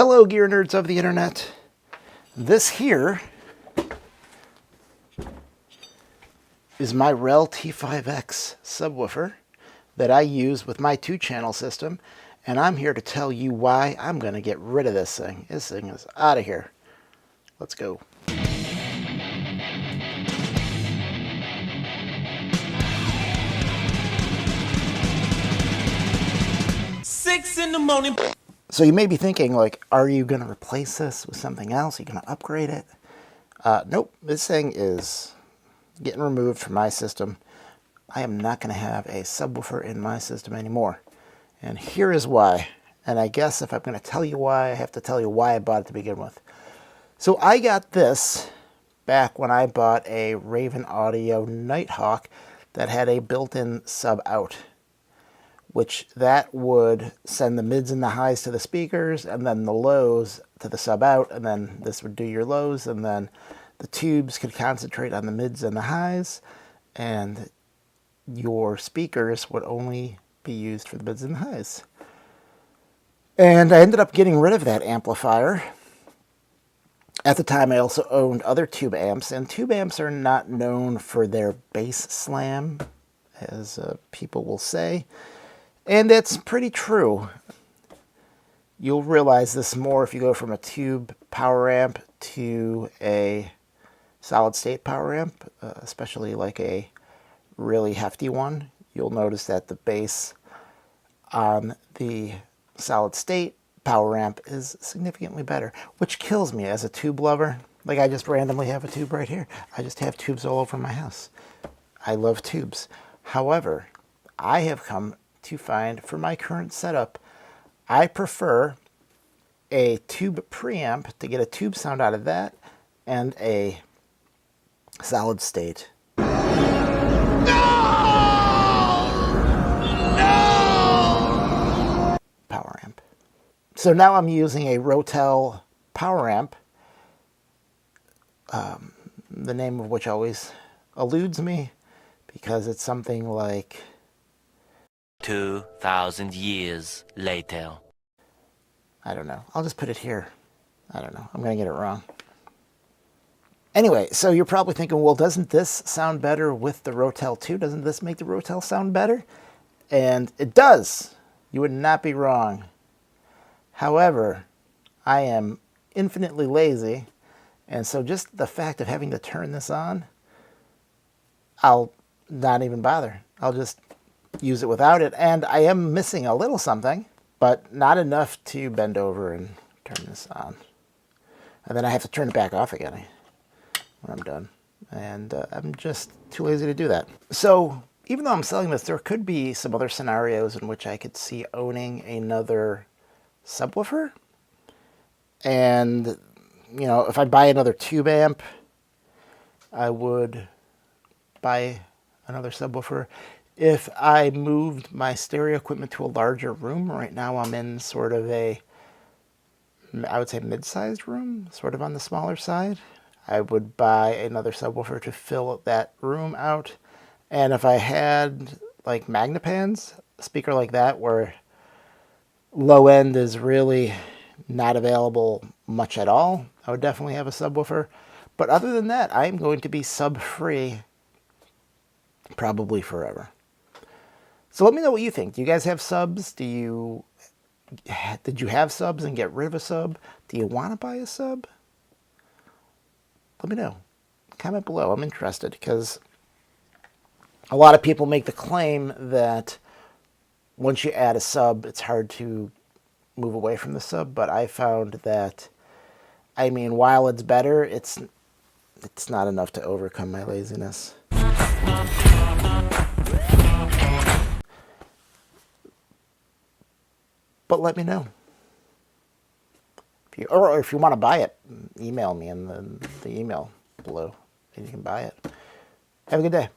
Hello, gear nerds of the internet. This here is my Rel T5X subwoofer that I use with my 2-channel system, and I'm here to tell you why I'm going to get rid of this thing. This thing is out of here. Let's go. Six in the morning. So you may be thinking, like, are you going to replace this with something else? Are you going to upgrade it? Nope. This thing is getting removed from my system. I am not going to have a subwoofer in my system anymore. And here is why. And I guess if I'm going to tell you why, I have to tell you why I bought it to begin with. So I got this back when I bought a Raven Audio Nighthawk that had a built-in sub out, which that would send the mids and the highs to the speakers and then the lows to the sub out, and then this would do your lows, and then the tubes could concentrate on the mids and the highs, and your speakers would only be used for the mids and the highs. And I ended up getting rid of that amplifier. At the time, I also owned other tube amps, and tube amps are not known for their bass slam, as people will say. And it's pretty true. You'll realize this more if you go from a tube power amp to a solid state power amp, especially like a really hefty one. You'll notice that the bass on the solid state power amp is significantly better, which kills me as a tube lover. Like, I just randomly have a tube right here. I just have tubes all over my house. I love tubes. However, I have come to find, for my current setup, I prefer a tube preamp to get a tube sound out of that, and a solid state power amp. So now I'm using a Rotel power amp, the name of which always eludes me, because it's something like 2,000 years later. I don't know. I'll just put it here. I don't know. I'm going to get it wrong. Anyway, so you're probably thinking, well, doesn't this sound better with the Rotel 2? Doesn't this make the Rotel sound better? And it does. You would not be wrong. However, I am infinitely lazy, and so just the fact of having to turn this on, I'll not even bother. I'll just use it without it, and I am missing a little something, but not enough to bend over and turn this on. And then I have to turn it back off again when I'm done, and I'm just too lazy to do that. So even though I'm selling this, there could be some other scenarios in which I could see owning another subwoofer. And, you know, if I buy another tube amp, I would buy another subwoofer. If I moved my stereo equipment to a larger room, right now I'm in sort of a, I would say, mid-sized room, sort of on the smaller side, I would buy another subwoofer to fill that room out. And if I had, like, Magnepans, a speaker like that, where low end is really not available much at all, I would definitely have a subwoofer. But other than that, I'm going to be sub-free probably forever. So let me know what you think. Do you guys have subs? Did you have subs and get rid of a sub? Do you want to buy a sub? Let me know. Comment below. I'm interested, because a lot of people make the claim that once you add a sub, it's hard to move away from the sub. But I found that, I mean, while it's better, it's not enough to overcome my laziness. But let me know. Or if you want to buy it, email me in the email below, and you can buy it. Have a good day.